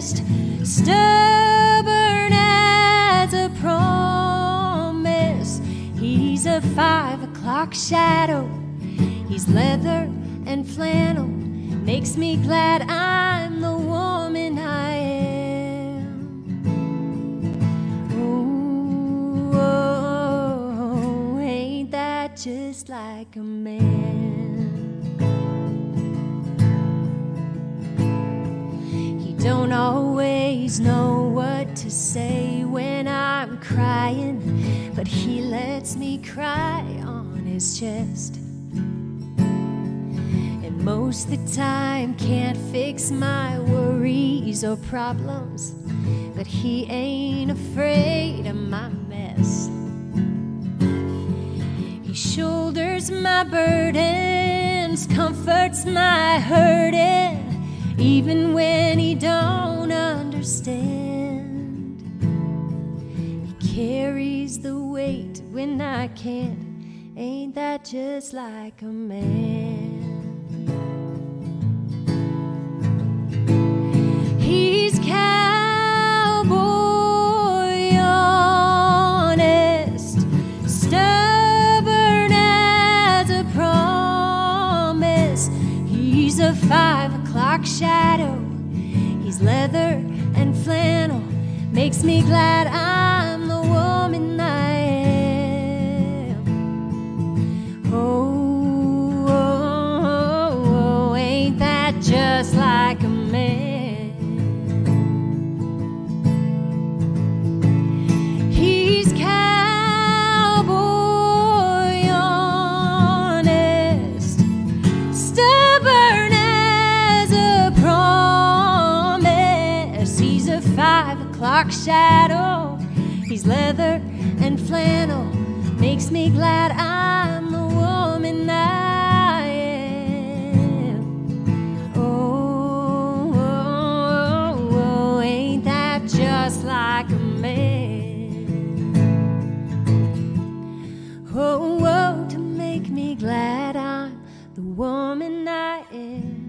honest, stubborn as a promise. He's a 5 o'clock shadow. He's leather and flannel. Makes me glad I'm the woman I am. Oh, ain't that just like a man? He don't always know what to say when I'm crying, but he lets me cry on his chest. Most of the time can't fix my worries or problems, but he ain't afraid of my mess. He shoulders my burdens, comforts my hurting, even when he don't understand. He carries the weight when I can't. Ain't that just like a man? He's cowboy honest, stubborn as a promise. He's a 5 o'clock shadow. He's leather and flannel. Makes me glad I'm the woman I am. Oh, ain't that just like a man? Shadow, he's leather and flannel. Makes me glad I'm the woman I am. Oh, ain't that just like a man? Oh, to make me glad I'm the woman I am.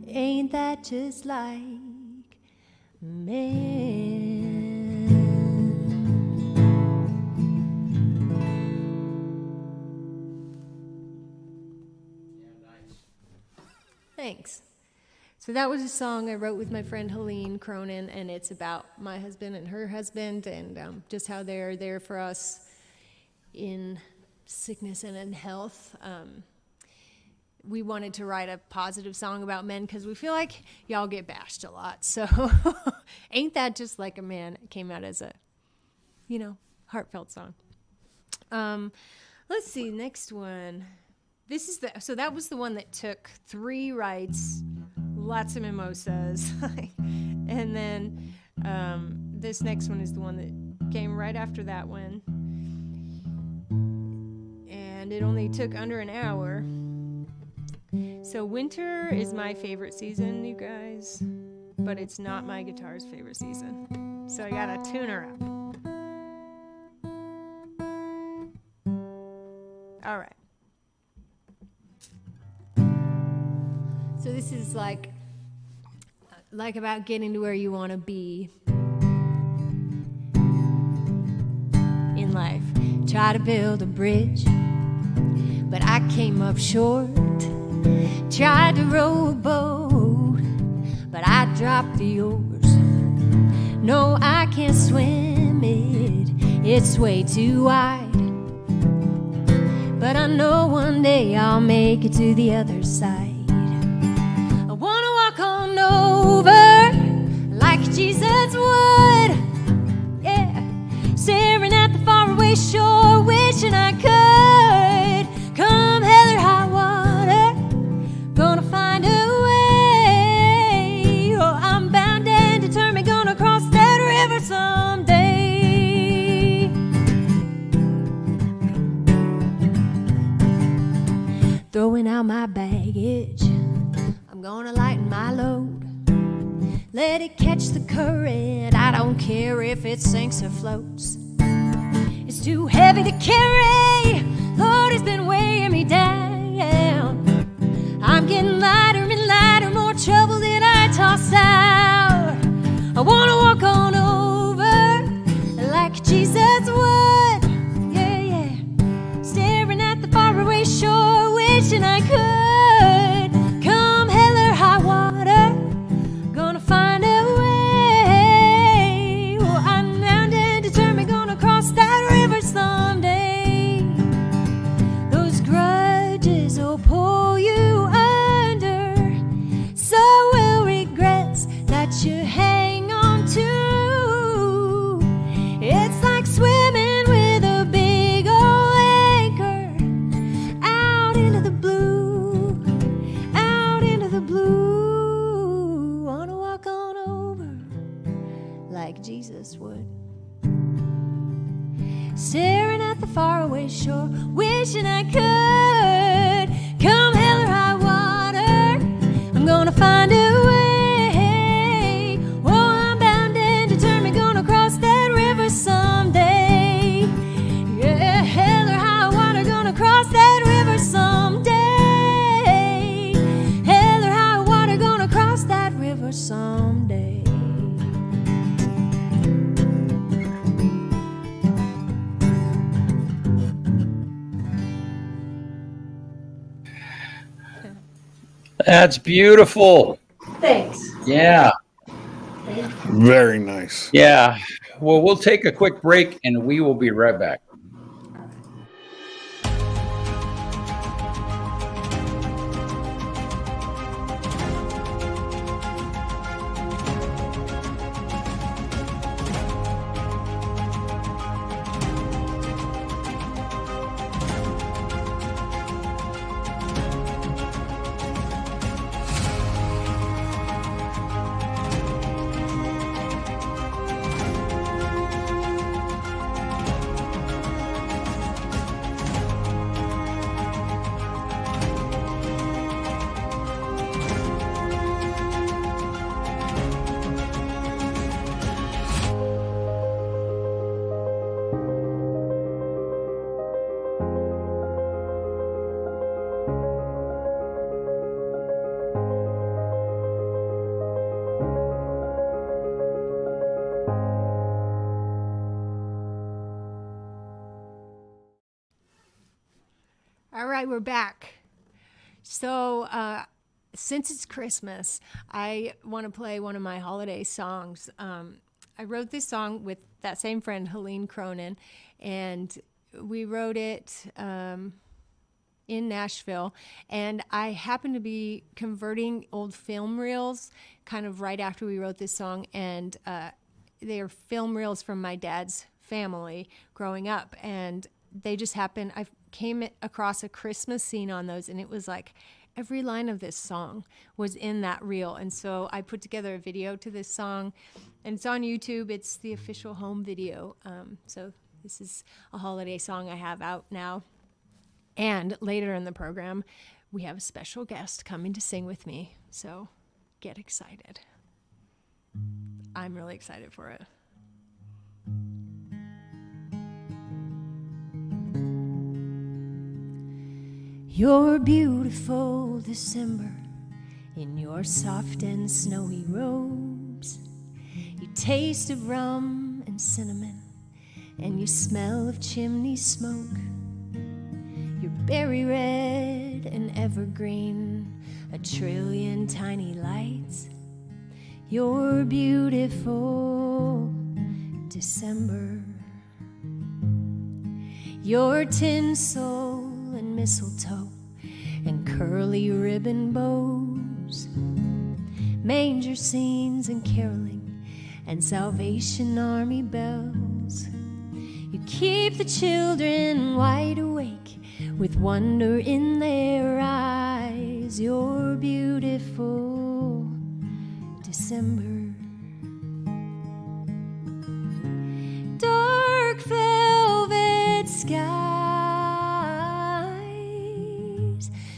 Ain't that just like man? Thanks. So that was a song I wrote with my friend Helene Cronin, and it's about my husband and her husband, and just how they're there for us in sickness and in health. We wanted to write a positive song about men because we feel like y'all get bashed a lot. So ain't that just like a man? It came out as a, heartfelt song. Let's see, next one. So that was the one that took 3 writes, lots of mimosas. And then this next one is the one that came right after that one. And it only took under an hour. So winter is my favorite season, you guys, but it's not my guitar's favorite season. So I gotta tune her up. All right. So this is like about getting to where you want to be in life. Try to build a bridge, but I came up short. Tried to row a boat, but I dropped the oars. No, I can't swim it, it's way too wide. But I know one day I'll make it to the other side. I wanna walk on over like Jesus would, yeah. Staring at the faraway shore, wishing I could. Come hell or high water, gonna find a way. Oh, I'm bound and determined, gonna cross that river someday. Throwing out my baggage, I'm gonna lighten my load. Let it catch the current, I don't care if it sinks or floats. It's too heavy to carry, Lord has been weighing me down. I'm getting lighter and lighter, more trouble like Jesus would. Staring at the faraway shore, wishing I could. Come hell or high water, I'm gonna find a way. Oh, I'm bound and determined, gonna cross that river someday. Yeah, hell or high water, gonna cross that river someday. Hell or high water, gonna cross that river someday. That's beautiful. Thanks. Yeah. Very nice. Yeah. Well, we'll take a quick break and we will be right back. All right, we're back. So, since it's Christmas, I want to play one of my holiday songs. I wrote this song with that same friend, Helene Cronin, and we wrote it in Nashville. And I happened to be converting old film reels kind of right after we wrote this song, and they are film reels from my dad's family growing up, and they just happened. I came across a Christmas scene on those, and it was like every line of this song was in that reel. And so I put together a video to this song, and it's on YouTube. It's the official home video. So this is a holiday song I have out now. And later in the program, we have a special guest coming to sing with me. So get excited. I'm really excited for it. You're beautiful, December, in your soft and snowy robes. You taste of rum and cinnamon, and you smell of chimney smoke. You're berry red and evergreen, a trillion tiny lights. You're beautiful, December. Your tinsel and mistletoe and curly ribbon bows, manger scenes and caroling and Salvation Army bells. You keep the children wide awake with wonder in their eyes. You're beautiful, December. Dark velvet skies,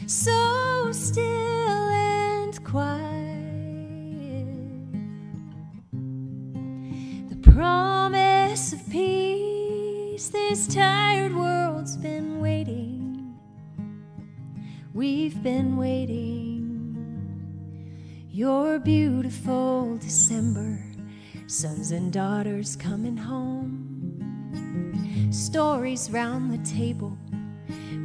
so still and quiet. The promise of peace, this tired world's been waiting. We've been waiting. You're beautiful, December. Sons and daughters coming home. Stories round the table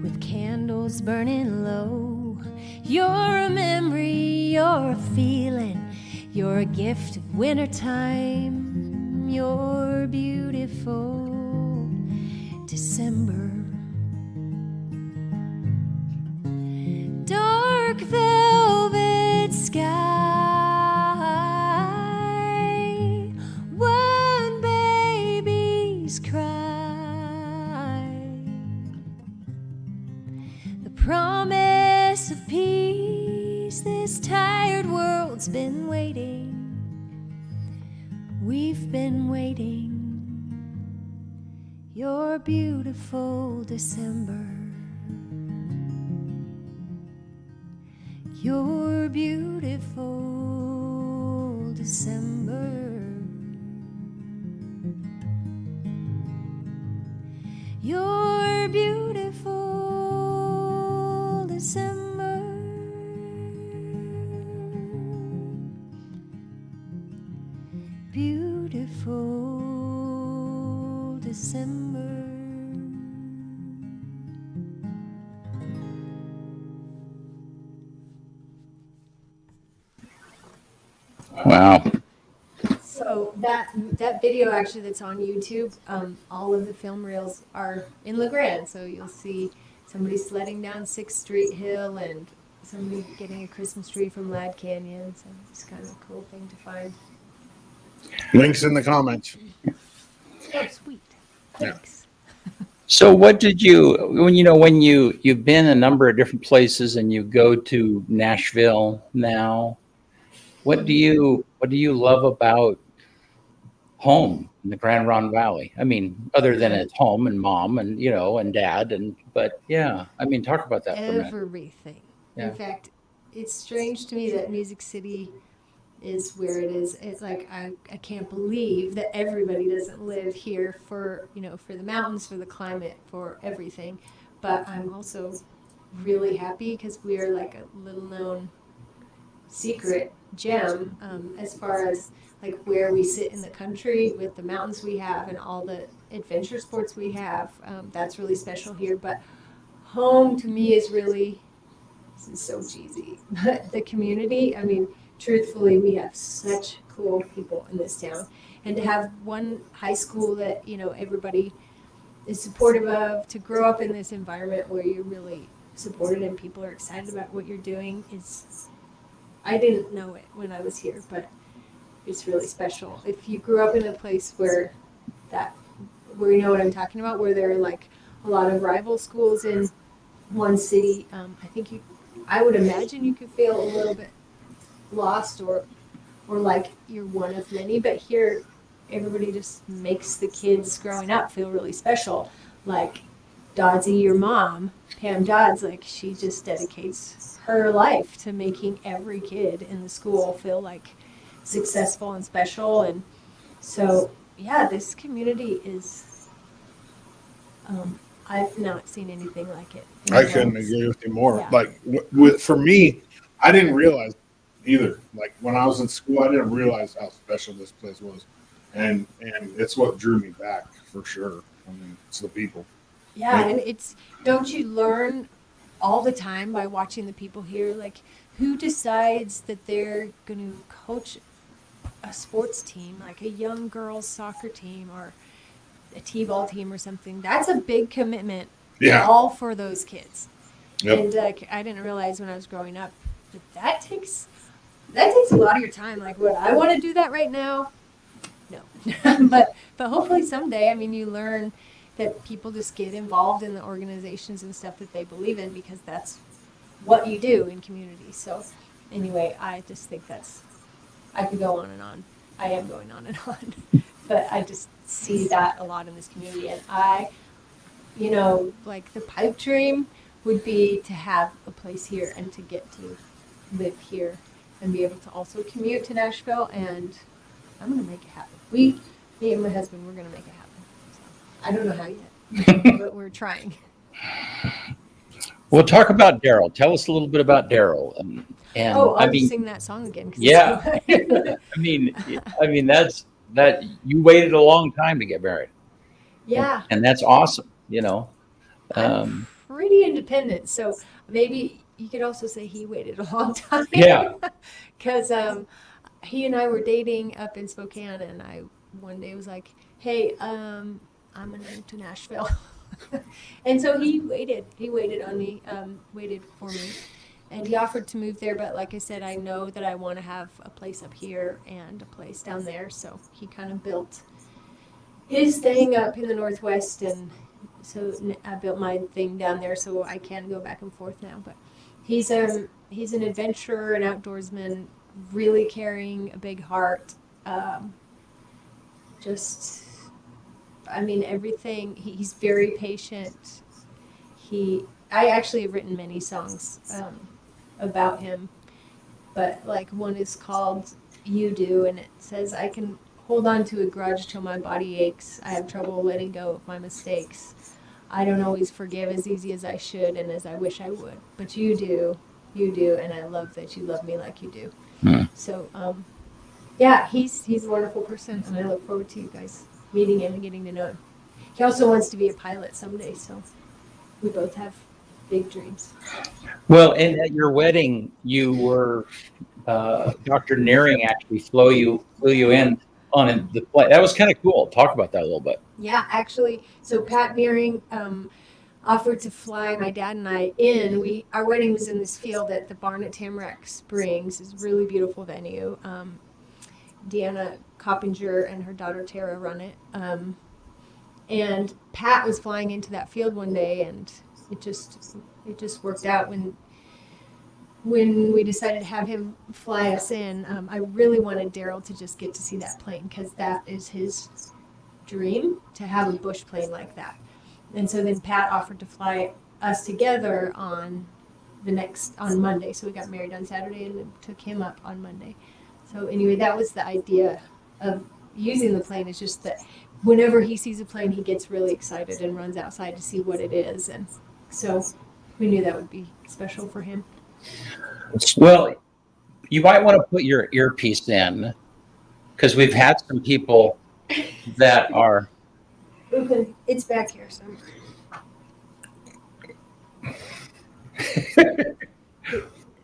with candles burning low. You're a memory, you're a feeling, you're a gift of wintertime. You're beautiful, December. Dark velvet sky, one baby's cry. The promise of peace, this tired world's been waiting. We've been waiting. Your beautiful December. Your beautiful December. Your beautiful December. Beautiful December. Wow. So that video actually that's on YouTube, all of the film reels are in LeGrand. So you'll see somebody sledding down 6th Street Hill and somebody getting a Christmas tree from Lad Canyon. So it's kind of a cool thing to find. Links in the comments. Oh, sweet. Thanks. So what did you, when you've been a number of different places and you go to Nashville now, what do you love about home in the Grand Ronde Valley? I mean, other than it's home and mom and, and dad but yeah, I mean, talk about that for a minute. Everything. Yeah. In fact, it's strange to me that Music City is where it is. It's like I can't believe that everybody doesn't live here for for the mountains, for the climate, for everything. But I'm also really happy because we are like a little known secret gem as far as like where we sit in the country with the mountains we have and all the adventure sports we have. That's really special here. But home to me is really, this is so cheesy, but the community. I mean, truthfully, we have such cool people in this town, and to have one high school that everybody is supportive of, to grow up in this environment where you're really supported and people are excited about what you're doing is, I didn't know it when I was here, but it's really special. If you grew up in a place where you know what I'm talking about, where there are like a lot of rival schools in one city, I would imagine you could feel a little bit lost or like you're one of many, but here everybody just makes the kids growing up feel really special. Like Dodzy, your mom, Pam Dodds, like she just dedicates her life to making every kid in the school feel like successful and special. And so, yeah, this community is, I've not seen anything like it. I couldn't agree with you more. Yeah. Like for me, I didn't realize either. Like when I was in school, I didn't realize how special this place was, and it's what drew me back for sure. I mean, it's the people. Yeah, and don't you learn all the time by watching the people here? Like, who decides that they're going to coach a sports team, like a young girls soccer team or a t-ball team or something? That's a big commitment. Yeah. All for those kids. Yep. And I didn't realize when I was growing up that takes a lot of your time. Like, would I want to do that right now? No. but hopefully someday. I mean, you learn that people just get involved in the organizations and stuff that they believe in because that's what you do in community. So anyway, I just think I could go on and on. I am going on and on. But I just see that a lot in this community. And like the pipe dream would be to have a place here and to get to live here and be able to also commute to Nashville. And I'm going to make it happen. Me and my husband, we're going to make it happen. So, I don't know how yet, but we're trying. Well, talk about Daryl. Tell us a little bit about Daryl. I'll just sing that song again. Yeah. I mean, that's you waited a long time to get married. Yeah. And that's awesome, I'm pretty independent, so maybe you could also say he waited a long time. Yeah. Because he and I were dating up in Spokane, and I one day was like, hey, I'm going to move to Nashville. And so he waited on me, waited for me. And he offered to move there, but like I said, I know that I want to have a place up here and a place down there. So he kind of built his thing up in the Northwest, and so I built my thing down there so I can go back and forth now. But he's an adventurer, an outdoorsman, really caring, a big heart. just, I mean, everything. He's very patient. I actually have written many songs about him, but like one is called "You Do," and it says, "I can hold on to a grudge till my body aches. I have trouble letting go of my mistakes. I don't always forgive as easy as I should and as I wish I would, but you do, and I love that you love me like you do." So, yeah, he's a wonderful person, and I look forward to you guys meeting him and getting to know him. He also wants to be a pilot someday, so we both have big dreams. Well, and at your wedding, you were Dr. Nearing actually flew you in on the flight. That was kind of cool. Talk about that a little bit. Yeah, actually, so Pat Nearing offered to fly my dad and I in. Our wedding was in this field at the barn at Tamarack Springs. It's a really beautiful venue. Deanna Coppinger and her daughter Tara run it. And Pat was flying into that field one day, and it just worked out when we decided to have him fly us in. I really wanted Daryl to just get to see that plane because that is his dream, to have a bush plane like that. And so then Pat offered to fly us together on Monday. So we got married on Saturday and then took him up on Monday. So anyway, that was the idea of using the plane, is just that whenever he sees a plane, he gets really excited and runs outside to see what it is. And so we knew that would be special for him. Well, you might want to put your earpiece in, because we've had some people that are. Okay, it's back here somewhere.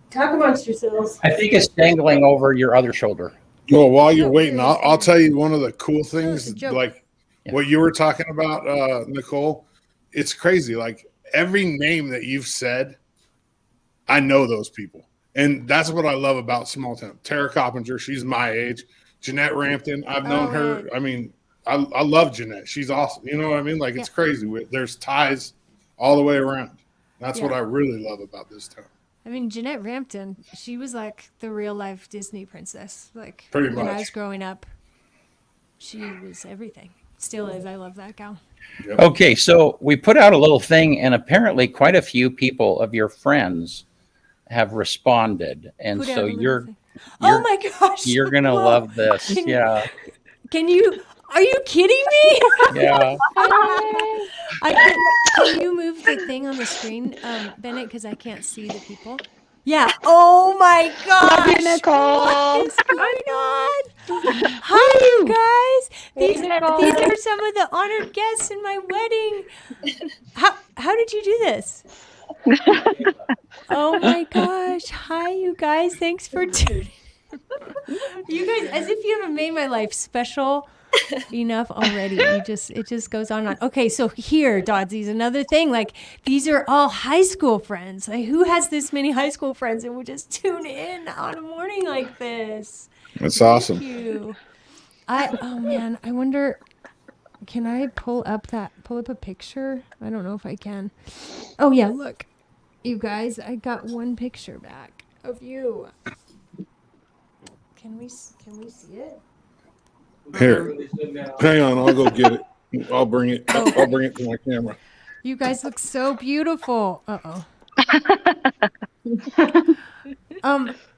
Talk amongst yourselves. I think it's dangling over your other shoulder. Well, while you're No, waiting, it is. I'll tell you one of the cool it's a things, joke. like Yeah. what you were talking about, Nicole. It's crazy. Like every name that you've said, I know those people. And that's what I love about small town. Tara Coppinger, she's my age. Jeanette Rampton, I've known her. man. I mean, I love Jeanette. She's awesome. You know what I mean? Like, it's crazy. There's ties all the way around. That's what I really love about this town. I mean, Jeanette Rampton, she was like the real life Disney princess. Like Pretty when I much. was growing up, she was everything. Still is. I love that gal. Yep. Okay, so we put out a little thing, and apparently quite a few people of your friends have responded, and Put out so a little you're thing. Oh my gosh! you're gonna Whoa. love this. Can- Yeah, Can you? Are you kidding me? yeah. Can you move the thing on the screen, Bennett? Because I can't see the people. Yeah. Oh my gosh! Love you, Nicole. What is going on? Hi, you guys. Hey, These Nicole. are some of the honored guests in my wedding. How did you do this? Oh my gosh! Hi, you guys. Thanks for tuning. You guys, as if you haven't made my life special enough already. It just goes on and on. Okay, so here, Dodsy's another thing. Like, these are all high school friends. Like, who has this many high school friends and would just tune in on a morning like this? That's awesome. Thank you. Oh man, I wonder, can I pull up a picture? I don't know if I can. Oh yeah, look. You guys, I got one picture back of you. Can we see it? Here, hang on. I'll go get it. I'll bring it. I'll bring it to my camera. You guys look so beautiful.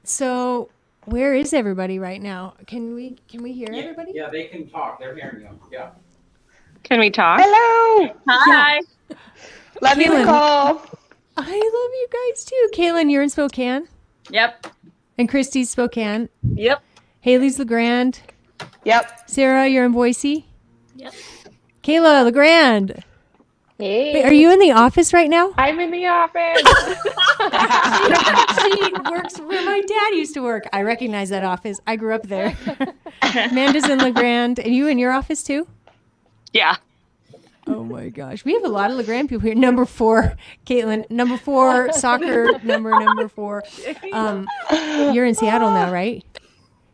So where is everybody right now? Can we hear everybody? Yeah, they can talk. They're hearing you. Yeah. Can we talk? Hello. Hi. Love you, Kaylin. Nicole. I love you guys too. Kaylin, you're in Spokane. Yep. And Christy's Spokane. Yep. Haley's LeGrand. Yep. Sarah, you're in Boise. Yep. Kayla LeGrand. Hey. Wait, are you in the office right now? I'm in the office. She works where my dad used to work. I recognize that office. I grew up there. Amanda's in LeGrand. And you in your office too? Yeah. Oh my gosh. We have a lot of LeGrand people here. Number 4, Caitlin. Number 4, soccer number 4. You're in Seattle now, right?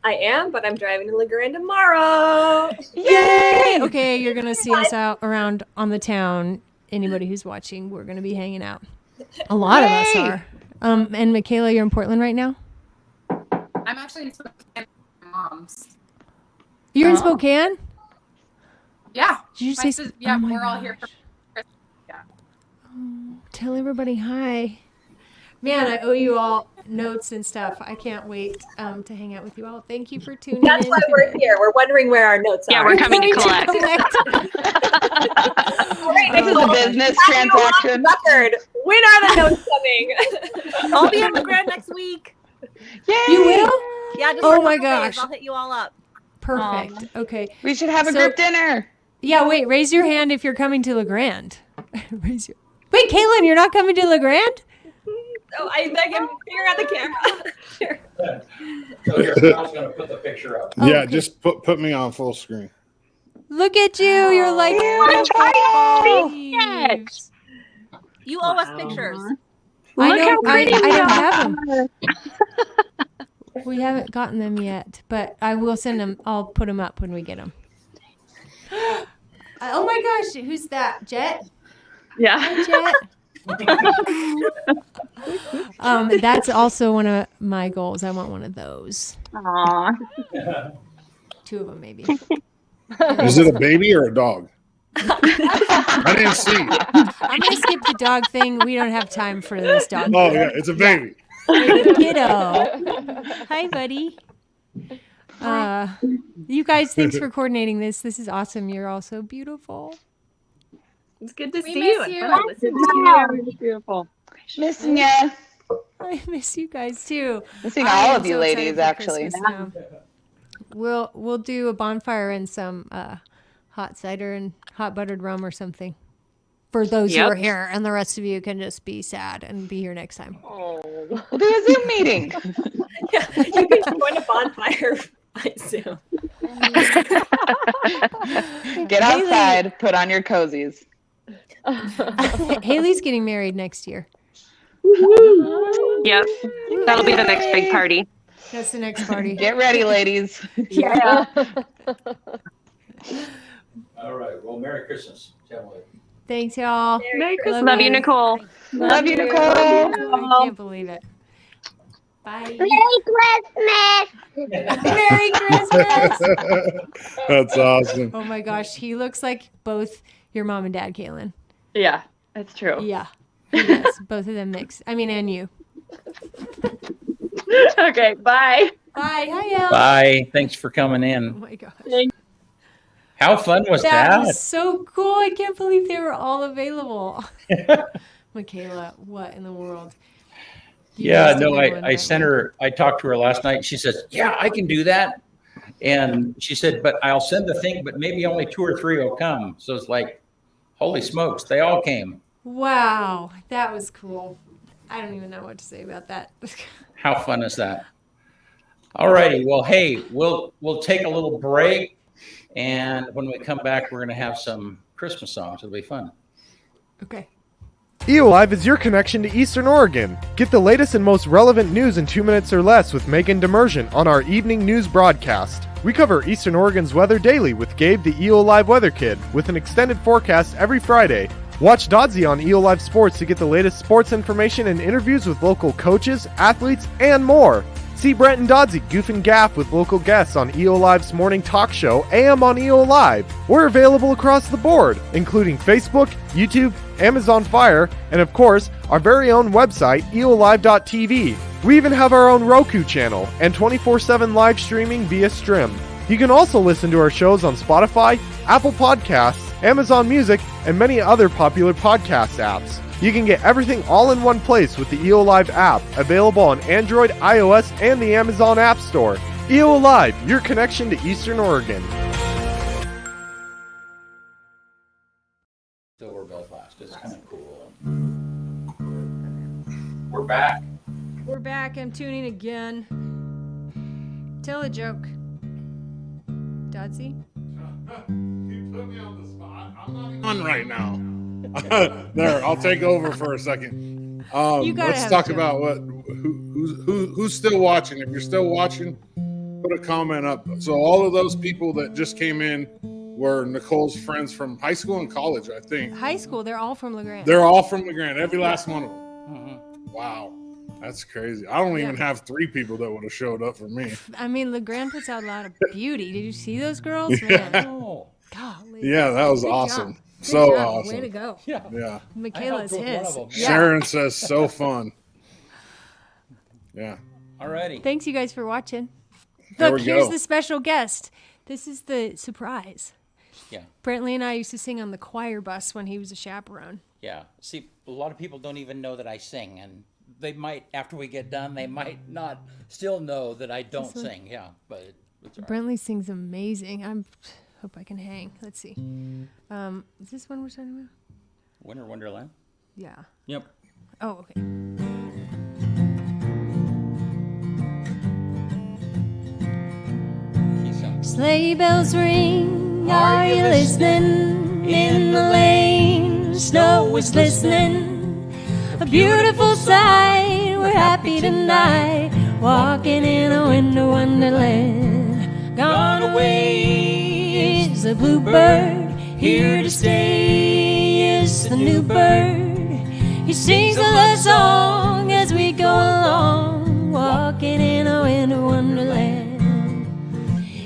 I am, but I'm driving to LeGrand tomorrow. Yay! Okay, you're going to see us out around on the town. Anybody who's watching, we're going to be hanging out. A lot of us are. And Michaela, you're in Portland right now? I'm actually in Spokane with my mom's. You're in Spokane? Yeah. Did you My say? sis- yeah, oh my we're all here for gosh. Christmas. Yeah. Oh, tell everybody hi. Man, I owe you all notes and stuff. I can't wait to hang out with you all. Thank you for tuning That's in. why we're here. We're wondering where our notes Yeah, are. we're coming to collect. All right, This is a business transaction. record. When are the notes coming? I'll be in LeGrand next week. Yay! You will? Yeah, just Oh for a my couple days. gosh. I'll hit you all up. Perfect. Okay. We should have a So- group dinner. Yeah, wait, raise your hand if you're coming to LeGrand. Wait, Caitlin, you're not coming to LeGrand? Oh, I beg him, figure out the camera. Here. So here, I was going to put the picture up. Oh, Yeah, okay. just put me on full screen. Look at you. You're like Yes. You owe us pictures. I Look know, how pretty I we don't are. have them. We haven't gotten them yet, but I will send them. I'll put them up when we get them. Oh my gosh, who's that? Jet? Yeah. Hi, Jet. That's also one of my goals. I want one of those. Aw. 2 of them, maybe. Is it a baby or a dog? I didn't see. I'm gonna skip the dog thing. We don't have time for this dog. Oh yeah, it's a baby. Kiddo. Hi, buddy. You guys, thanks for coordinating this. This is awesome. You're all so beautiful. It's good to We see miss you. and you. fun to listen to you. Beautiful. Missing ya. I miss you guys too. Missing I all am of you so excited ladies, for actually. Christmas now. We'll do a bonfire and some hot cider and hot buttered rum or something. For those who Yep. are here, and the rest of you can just be sad and be here next time. We'll do a Zoom meeting. Yeah, you can join a bonfire by Zoom. Get outside, put on your cozies. Haley's getting married next year. Yep. That'll be the next big party. That's the next party. Get ready, ladies. Yeah. All right. Well, Merry Christmas. Thanks, y'all. Merry Christmas. Love you, Nicole. Love you, Nicole. I can't believe it. Bye. Merry Christmas. That's awesome. Oh my gosh, he looks like both your mom and dad, Kaylin. Yeah, that's true. Yeah, he does. Both of them mix. I mean, and you. Okay, bye. Bye. Hi, Elle. Bye. Thanks for coming Oh in. my gosh. How fun was That that? was so cool. I can't believe they were all available. Michaela, what in the world? You Yeah, missed a no, good one, I but- sent her, I talked to her last night. She says, yeah, I can do that. And she said, but I'll send the thing, but maybe only 2 or 3 will come. So it's like, holy smokes, they all came. Wow, that was cool. I don't even know what to say about that. How fun is that? All righty. Well, hey, we'll take a little break. And when we come back, we're going to have some Christmas songs. It'll be fun. Okay. EO Live is your connection to Eastern Oregon. Get the latest and most relevant news in 2 minutes or less with Megan Demersion on our evening news broadcast. We cover Eastern Oregon's weather daily with Gabe, the EO Live weather kid, with an extended forecast every Friday. Watch Dodzy on EO Live Sports to get the latest sports information and interviews with local coaches, athletes, and more. See Brent and Dodzy goof and gaff with local guests on EO Live's morning talk show, AM on EO Live. We're available across the board, including Facebook, YouTube, Amazon Fire, and of course, our very own website, eolive.tv. We even have our own Roku channel and 24/7 live streaming via Strim. You can also listen to our shows on Spotify, Apple Podcasts, Amazon Music, and many other popular podcast apps. You can get everything all in one place with the EO Live app, available on Android, iOS, and the Amazon App Store. EO Live, your connection to Eastern Oregon. Silver Belfast. It's kind of cool. We're back. We're back. I'm tuning again. Tell a joke. Dodzy? On right now. There, I'll take over for a second. You gotta Let's have talk a joke. about who's still watching. If you're still watching, put a comment up. So all of those people that just came in were Nicole's friends from high school and college, I think. High school, they're all from LeGrand. They're all from LeGrand, every last one of them. Mhm. Wow. That's crazy. I don't even have 3 people that would have showed up for me. I mean, LeGrand puts out a lot of beauty. Did you see those girls? Man, Oh, golly. Yeah, that was Good awesome. job. Good So job. awesome. Way to go. yeah. Yeah. Michaela's I helped with one his. of them. Yeah. Sharon says so fun. Yeah. Alrighty. Thanks, you guys, for watching. There Look, we here's go. the special guest. This is the surprise. Yeah. Brantley and I used to sing on the choir bus when he was a chaperone. Yeah. See, a lot of people don't even know that I sing, and they might, after we get done, they might not still know that I don't sing. Yeah, but it's all right. Brantley sings amazing. I hope I can hang. Let's see. Is this one we're talking about? Winter Wonderland. Yeah. Yep. Oh, okay. Key song. Sleigh bells ring, are you listening? In the lane, snow is glistening. A beautiful sight, we're happy tonight, walking in a winter wonderland. Gone away is the bluebird, here to stay is the new bird. He sings a love song as we go along, walking in a winter wonderland.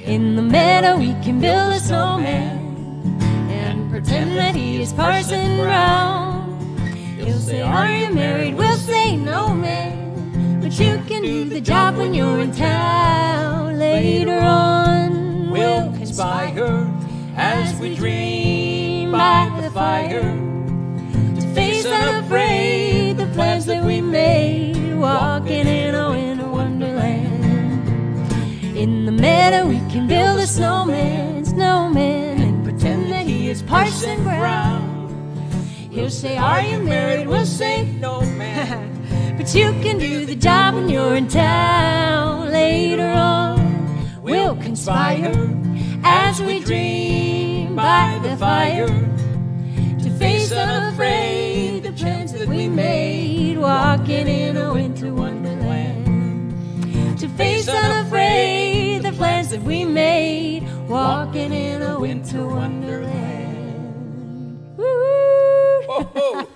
In the meadow we can build a snowman and pretend that he is Parson Brown. He'll say, are you married? We'll say, no, man, but you can do the job when you're in town. Later on we'll conspire as we dream by the fire to face unafraid the plans that we made, walking in a winter wonderland. In the meadow we can build a snowman, and pretend that he is Parson Brown. He'll say, are you married? We'll say, no, man, but you can do the job when you're in town. Later on we'll conspire as we dream by the fire to face unafraid the plans that we made, walking in a winter wonderland. To face unafraid the plans that we made, walking in a winter wonderland. Woo!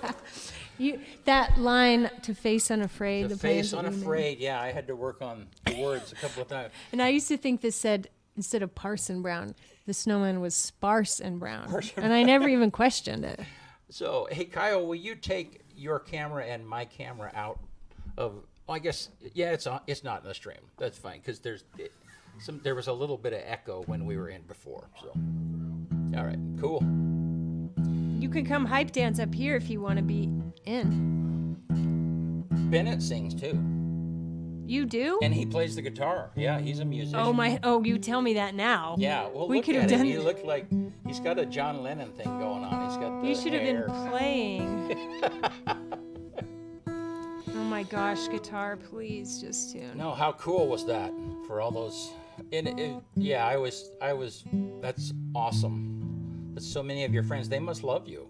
That line, to face unafraid The the plans face that we made. unafraid. Yeah, I had to work on the words a couple of times. And I used to think this said, instead of Parson Brown, the snowman was sparse and brown. And I never even questioned it. So, hey, Kyle, will you take your camera and my camera out of? Well, I guess it's not in the stream. That's fine because there was a little bit of echo when we were in before. So, all right, cool. You can come hype dance up here if you want to be in. Bennett sings too, You do? and he plays the guitar. Yeah, he's a musician. Oh, you tell me that now. Yeah, well, We look could at have him. done- He looked like he's got a John Lennon thing going on. He's got the You should have been hair. playing. Oh my gosh, guitar, please just tune. No, how cool was that for all those? Yeah, I was. That's awesome. That's so many of your friends. They must love you.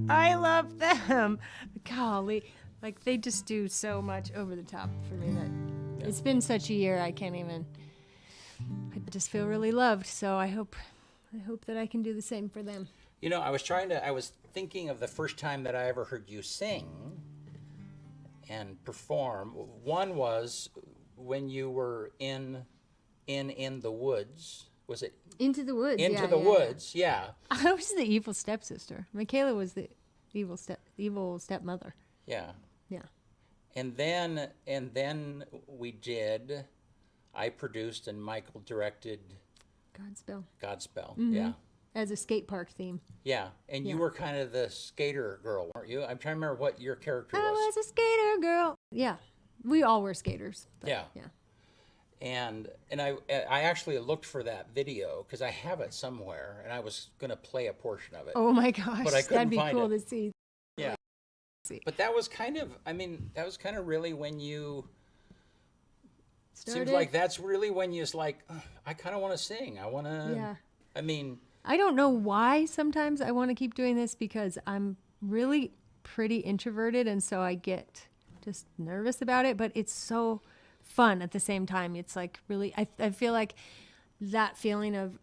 I love them. Golly, like they just do so much over the top for me that it's been such a year. I can't even. I just feel really loved. So I hope that I can do the same for them. You know, I was thinking of the first time that I ever heard you sing and perform. One was when you were in the woods. Was it Into the Woods. Into the Woods? Yeah. I was the evil stepsister. Michaela was the evil stepmother. Yeah. Yeah. And then I produced and Michael directed Godspell. Godspell. Mm-hmm. Yeah. As a skate park theme. Yeah. And you Yeah. were kind of the skater girl, weren't you? I'm trying to remember what your character I was. was a skater girl. Yeah. We all were skaters. But Yeah. Yeah. And I actually looked for that video because I have it somewhere, and I was going to play a portion of it. Oh my gosh. But I couldn't That'd be find cool it. to see. Yeah. But that was kind of really when you Started. seems like that's really when you was like, "Ugh, I kind of want to sing. I want to. Yeah. I mean, I don't know why sometimes I want to keep doing this because I'm really pretty introverted and so I get just nervous about it, but it's so fun at the same time. It's like really, I feel like that feeling of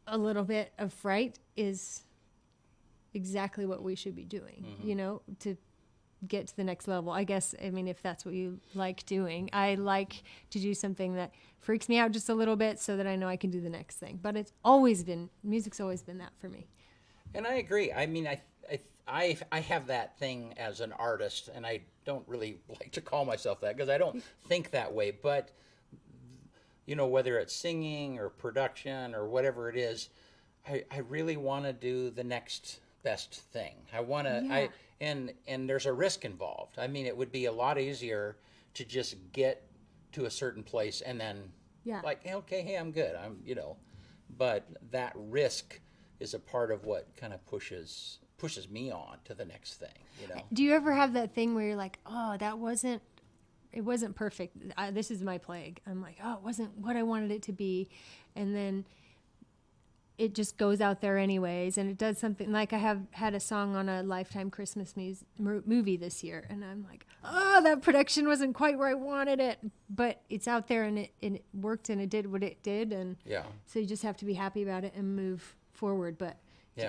a little bit of fright is exactly what we should be doing, you know, to get to the next level. I guess, I mean, if that's what you like doing, I like to do something that freaks me out just a little bit so that I know I can do the next thing. But music's always been that for me. And I agree. I mean, I have that thing as an artist, and I don't really like to call myself that because I don't think that way. But, whether it's singing or production or whatever it is, I really want to do the next best thing. I want to, and there's a risk involved. I mean, it would be a lot easier to just get to a certain place and then okay, hey, I'm good. But that risk is a part of what kind of pushes me on to the next thing, Do you ever have that thing where you're like, oh, it wasn't perfect. This is my plague. I'm like, oh, it wasn't what I wanted it to be. And then it just goes out there anyways, and it does something. Like I have had a song on a Lifetime Christmas movie this year, and I'm like, oh, that production wasn't quite where I wanted it, but it's out there, and it worked, and it did what it did, and so you just have to be happy about it and move forward. But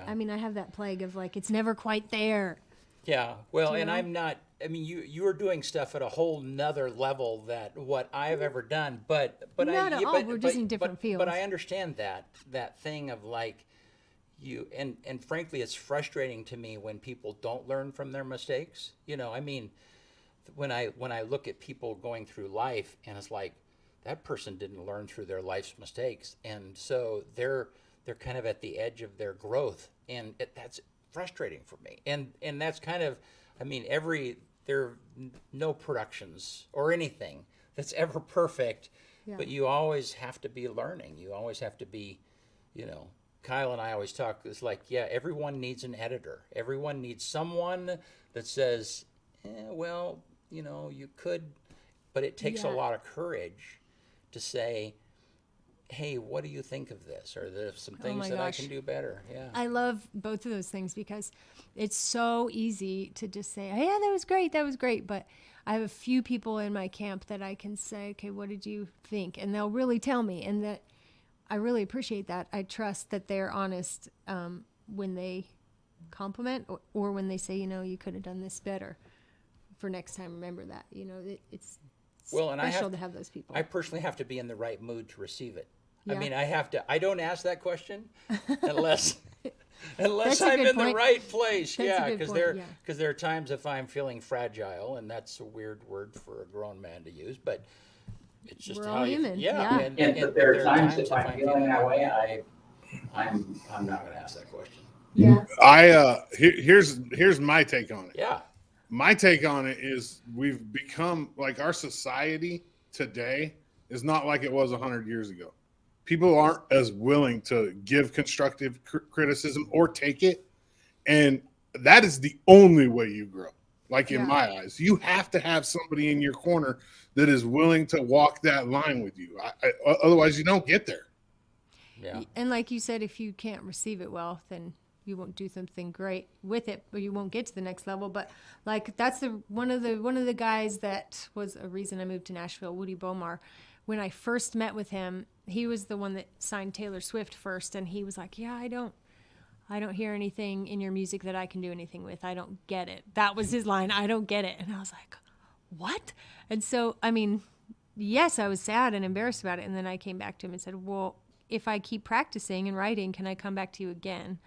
I mean, I have that plague of like, it's never quite there. Yeah, well, and I'm not. I mean, you are doing stuff at a whole nother level that what I've ever done, but not at all. We're just in different fields. But I understand that thing of like you, and frankly, it's frustrating to me when people don't learn from their mistakes. I mean, when I look at people going through life, and it's like that person didn't learn through their life's mistakes, and so they're kind of at the edge of their growth, and that's frustrating for me. And that's kind of, I mean, there are no productions or anything that's ever perfect, but you always have to be learning. You always have to be, Kyle and I always talk, it's like, everyone needs an editor. Everyone needs someone that says, well, you could, but it takes a lot of courage to say, hey, what do you think of this? Or there's some things that I can do better. Yeah. I love both of those things because it's so easy to just say, oh, yeah, that was great. But I have a few people in my camp that I can say, okay, what did you think? And they'll really tell me. And that I really appreciate that. I trust that they're honest when they compliment or when they say, you could have done this better. For next time, remember that. It's special to have those people. I personally have to be in the right mood to receive it. I mean, I don't ask that question unless I'm in the right place. Because there are times if I'm feeling fragile, and that's a weird word for a grown man to use, but it's just We're how all you. human. And there are times if I'm feeling that way, I'm not going to ask that question. Yeah. Here's my take on it. Yeah. My take on it is we've become like our society today is not like it was 100 years ago. People aren't as willing to give constructive criticism or take it. And that is the only way you grow. Like in my eyes, you have to have somebody in your corner that is willing to walk that line with you. Otherwise you don't get there. Yeah. And like you said, if you can't receive it well, then you won't do something great with it, or you won't get to the next level. But like that's one of the guys that was a reason I moved to Nashville, Woody Bomar. When I first met with him, he was the one that signed Taylor Swift first, and he was like, "Yeah, I don't hear anything in your music that I can do anything with. I don't get it." That was his line. I don't get it. And I was like, "What?" And so, I mean, yes, I was sad and embarrassed about it. And then I came back to him and said, "Well, if I keep practicing and writing, can I come back to you again?"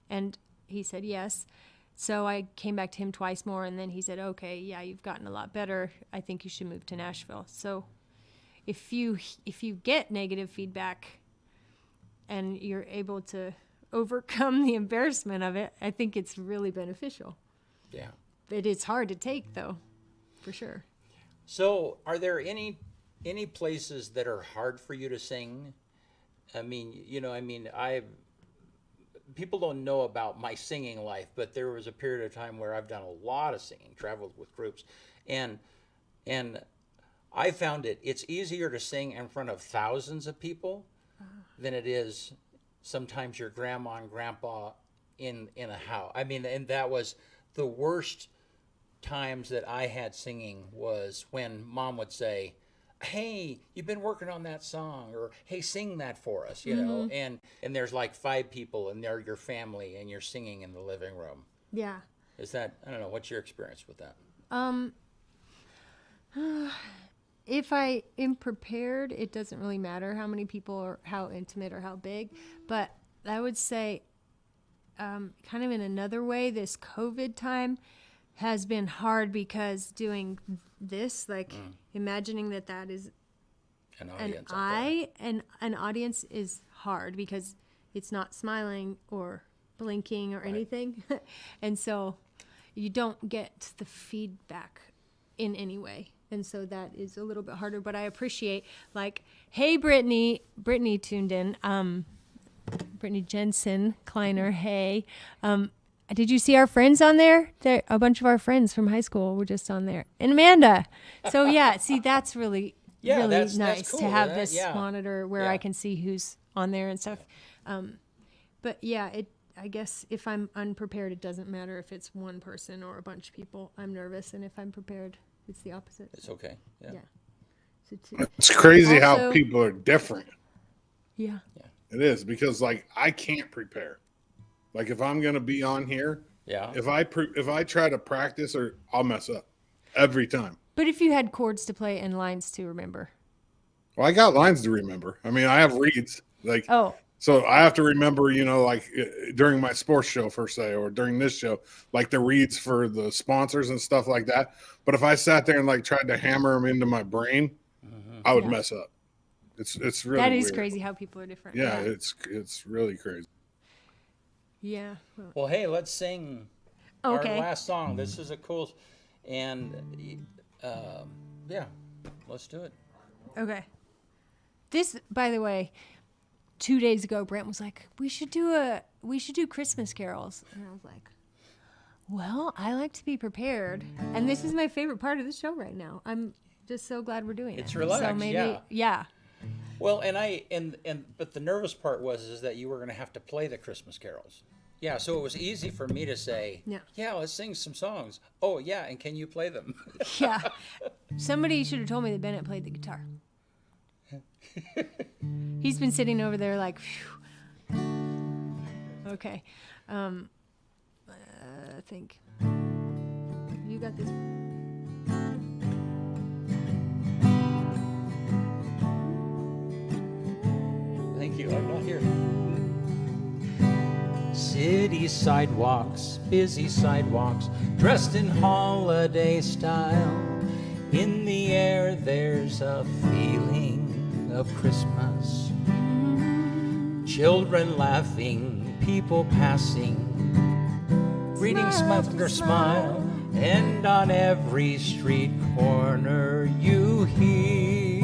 And he said, "Yes." So I came back to him twice more, and then he said, "Okay, yeah, you've gotten a lot better. I think you should move to Nashville." So if you get negative feedback and you're able to overcome the embarrassment of it, I think it's really beneficial. Yeah. But it's hard to take, though, for sure. So are there any places that are hard for you to sing? I mean, people don't know about my singing life, but there was a period of time where I've done a lot of singing, traveled with groups, and I found it's easier to sing in front of thousands of people than it is sometimes your grandma and grandpa in a house. I mean, and that was the worst times that I had singing was when mom would say, "Hey, you've been working on that song," or "Hey, sing that for us," know, and there's like 5 people and they're your family and you're singing in the living room. Yeah. Is that, I don't know, what's your experience with that? If I am prepared, it doesn't really matter how many people or how intimate or how big. But I would say, kind of in another way, this COVID time has been hard because doing this, like imagining that is An an audience. out there. eye and an audience is hard because it's not smiling or blinking or anything. And so you don't get the feedback in any way. And so that is a little bit harder, but I appreciate, like, hey, Brittany tuned in. Brittany Jensen Kleiner, hey. Did you see our friends on there? A bunch of our friends from high school were just on there. And Amanda. So yeah, see, that's really, really that's nice cool. to have this Yeah. monitor where Yeah. I can see who's on there and stuff. But yeah, I guess if I'm unprepared, it doesn't matter if it's one person or a bunch of people. I'm nervous, and if I'm prepared, it's the opposite. It's okay. Yeah. Yeah. So It's crazy how Also- people are different. yeah. It is, because like I can't prepare. Like if I'm gonna be on here, Yeah. if I try to practice, or I'll mess up every time. But if you had chords to play and lines to remember. Well, I got lines to remember. I mean, I have reads. Like, Oh, so I have to remember, like during my sports show, per se, or during this show, like the reads for the sponsors and stuff like that. But if I sat there and like tried to hammer them into my brain, I would Yeah. mess up. It's really that is weird. crazy how people are different. Yeah, it's really crazy. Yeah. Well, hey, let's sing Okay. our last song. This is a cool, and yeah, let's do it. Okay. This, by the way, 2 days ago, Brent was like, we should do Christmas carols. And I was like, well, I like to be prepared. And this is my favorite part of the show right now. I'm just so glad we're doing it. It's relaxed, So maybe, yeah. Well, but the nervous part is that you were going to have to play the Christmas carols. Yeah, so it was easy for me to say, Yeah. let's sing some songs. Oh, yeah, and can you play them? Yeah. Somebody should have told me that Bennett played the guitar. He's been sitting over there like, phew. Okay. I think you got this. Thank you. I'm not here. City sidewalks, busy sidewalks, dressed in holiday style. In the air, there's a feeling of Christmas. Children laughing, people passing, greetings, mother, smile, and on every street corner you hear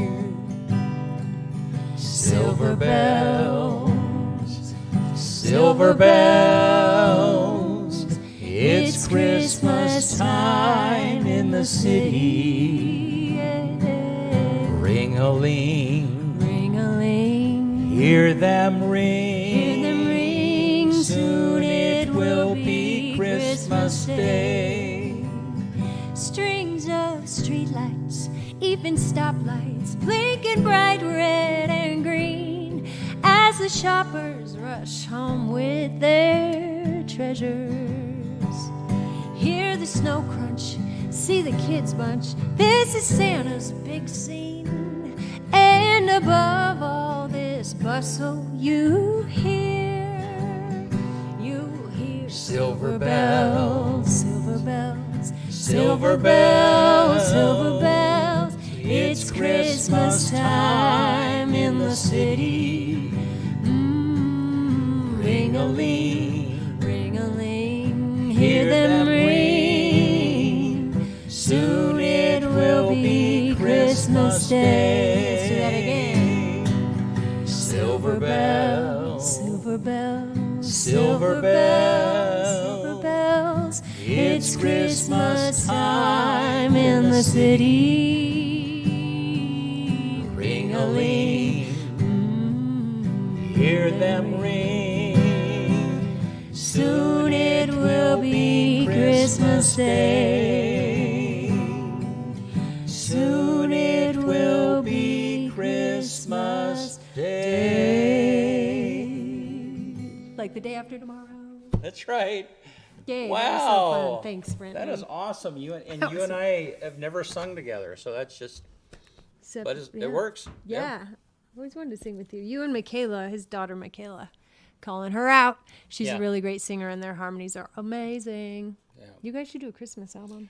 silver bells, silver bells. It's Christmas time in the city. Ring-a-ling, Ring-a-ling. hear them ring. Hear them ring. Soon it will be Christmas Day. Strings of streetlights, even stoplights, blinking bright red and green as the shoppers rush home with their treasures. Hear the snow crunch, see the kids bunch. This is Santa's big scene. And above all this bustle, you hear silver bells, silver bells, silver bells, silver bells. It's Christmas time in the city. Ring-a-ling, ring-a-ling, hear them ring. Soon it will be Christmas Day. Let's do that again. Silver bells, silver bells, silver bells, silver bells. It's Christmas time in the city. Ring-a-ling, Hear them ring. soon it will be Christmas Day. Soon it will be Christmas Day. Like the day after tomorrow. That's right. Yay, that was so Wow. fun. Thanks, Brent. That is awesome. You and That you was and I have never sung together, so that's just. But it works. Yeah. I always wanted to sing with you. You and Michaela, his daughter Michaela, calling her out. She's Yeah. a really great singer, and their harmonies are amazing. Yeah. You guys should do a Christmas album.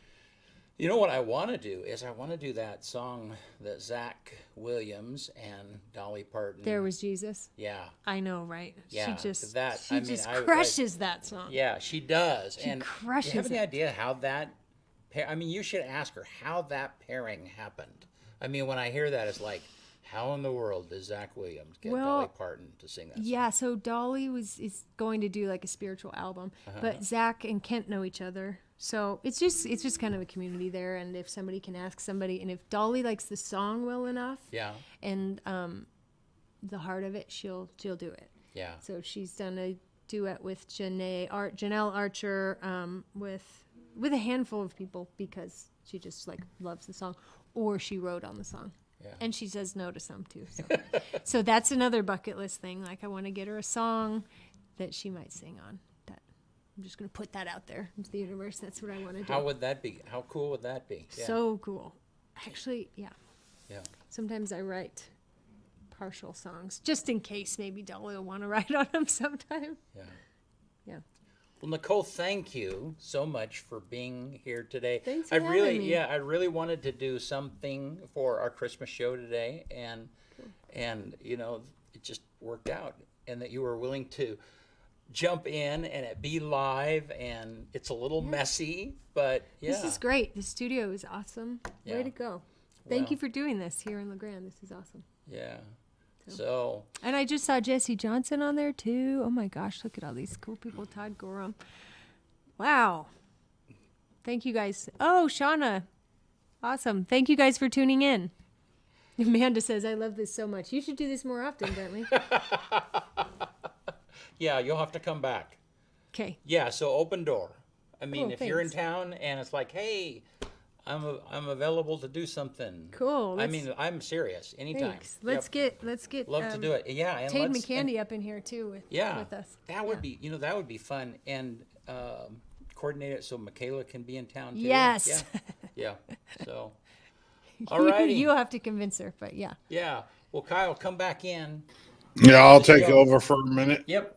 You know what I want to do is I want to do that song that Zach Williams and Dolly Parton. There Was Jesus. Yeah. I know, right? Yeah, She just that- she I mean, just I- crushes that song. Yeah, she does. She and crushes do you have any it. idea how that? I mean, you should ask her how that pairing happened. I mean, when I hear that, it's like, how in the world does Zach Williams get Dolly Parton to sing that? Yeah, so Dolly is going to do like a spiritual album, but Zach and Kent know each other, so it's just kind of a community there. And if somebody can ask somebody, and if Dolly likes the song well enough, Yeah. and the heart of it, she'll do it. Yeah. So she's done a duet with Janelle Archer, with a handful of people because she just like loves the song, or she wrote on the song. Yeah. And she says no to some too. So, so that's another bucket list thing. Like I want to get her a song that she might sing on. That I'm just gonna put that out there into the universe. That's what I want to do. How would that be? How cool would that be? Yeah. So cool. Actually, yeah. Yeah. Sometimes I write partial songs just in case maybe Dolly will want to write on them sometime. Yeah. Yeah. Well, Nicole, thank you so much for being here today. Thanks for I having really, me. yeah, I really wanted to do something for our Christmas show today, and you know, it just worked out, and that you were willing to jump in and it be live, and it's a little messy, but yeah, This is great. The studio is awesome. Yeah. Way to go. Thank Well. you for doing this here in LeGrand. This is awesome. yeah. So And I just saw Jesse Johnson on there too. Oh my gosh, look at all these cool people. Todd Gorham. Wow. Thank you guys. Oh, Shauna. Awesome. Thank you guys for tuning in. Amanda says, I love this so much. You should do this more often, Bentley. yeah, you'll have to come back. Okay. Yeah, so open door. I mean, Cool, if you're in thanks. town and it's like, hey, I'm available to do something. Cool. I Let's- mean, I'm serious. Anytime. Thanks. Let's get Love to do it. Yeah, and Tade let's McCandy up in here too with us. That would be, you know, that would be fun, and coordinate it so Michaela can be in town too. Yes. Yeah. So, all righty. You'll have to convince her, but yeah. Yeah. Well, Kyle, come back in. Yeah, I'll take show. over for a minute. Yep.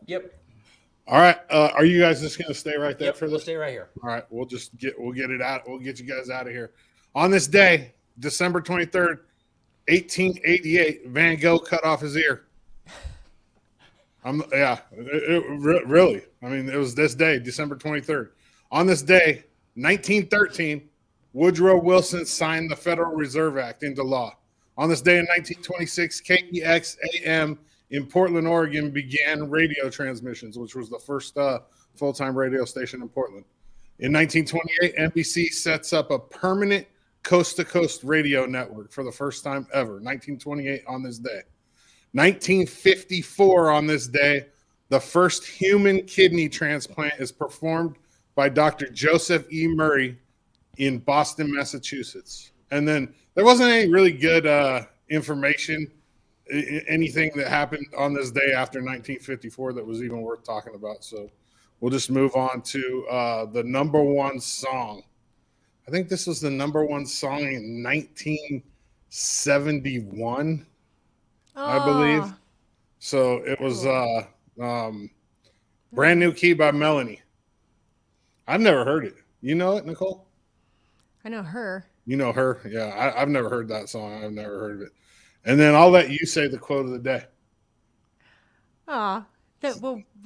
All right. Are you guys just gonna stay right there Yep. for We'll this? stay right here. All right, we'll get it out. We'll get you guys out of here. On this day, December 23rd, 1888, Van Gogh cut off his ear. Really. I mean, it was this day, December 23rd. On this day, 1913, Woodrow Wilson signed the Federal Reserve Act into law. On this day in 1926, KEXAM in Portland, Oregon began radio transmissions, which was the first full-time radio station in Portland. In 1928, NBC sets up a permanent coast-to-coast radio network for the first time ever. 1928 on this day. 1954 on this day, the first human kidney transplant is performed by Dr. Joseph E. Murray in Boston, Massachusetts. And then there wasn't any really good information, anything that happened on this day after 1954 that was even worth talking about. So we'll just move on to the number one song. I think this was the number one song in 1971, I believe. So it was Brand New Key by Melanie. I've never heard it. You know it, Nicole? I know her. You know her? Yeah, I've never heard that song. I've never heard of it. And then I'll let you say the quote of the day. Well,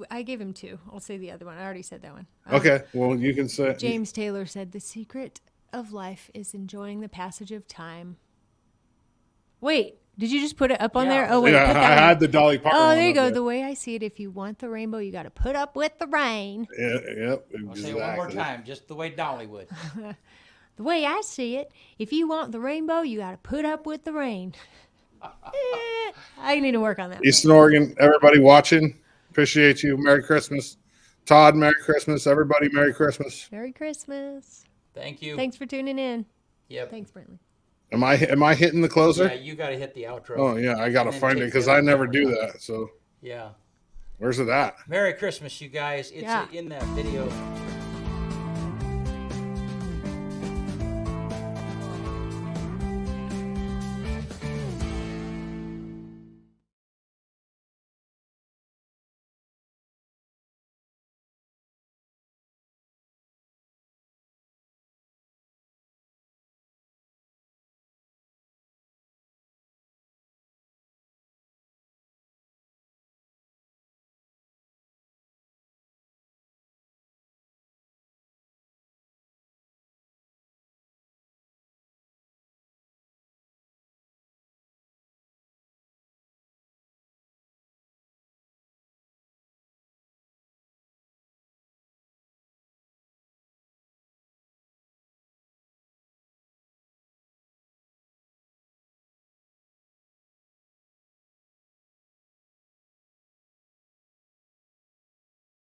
I gave him two. I'll say the other one. I already said that one. Okay, well, you can say. James Taylor said, "The secret of life is enjoying the passage of time." Wait, did you just put it up on there? Oh, wait. Yeah, put that I one. had the Dolly Parton. Oh, one there you up go. there. The way I see it, if you want the rainbow, you got to put up with the rain. Yeah, yep, I'll say it one more time, just the way Dolly would. The way I see it, if you want the rainbow, you got to put up with the rain. I need to work on that. Eastern Oregon, everybody watching, appreciate you. Merry Christmas. Todd, Merry Christmas. Everybody, Merry Christmas. Merry Christmas. Thank you. Thanks for tuning in. Yep. Thanks, Brentley. Am I hitting the closer? Yeah, you got to hit the outro. Oh, yeah, I got to And then find it take because the I other never camera do down. that. So Yeah. where's it at? Merry Christmas, you guys. It's Yeah. in that video.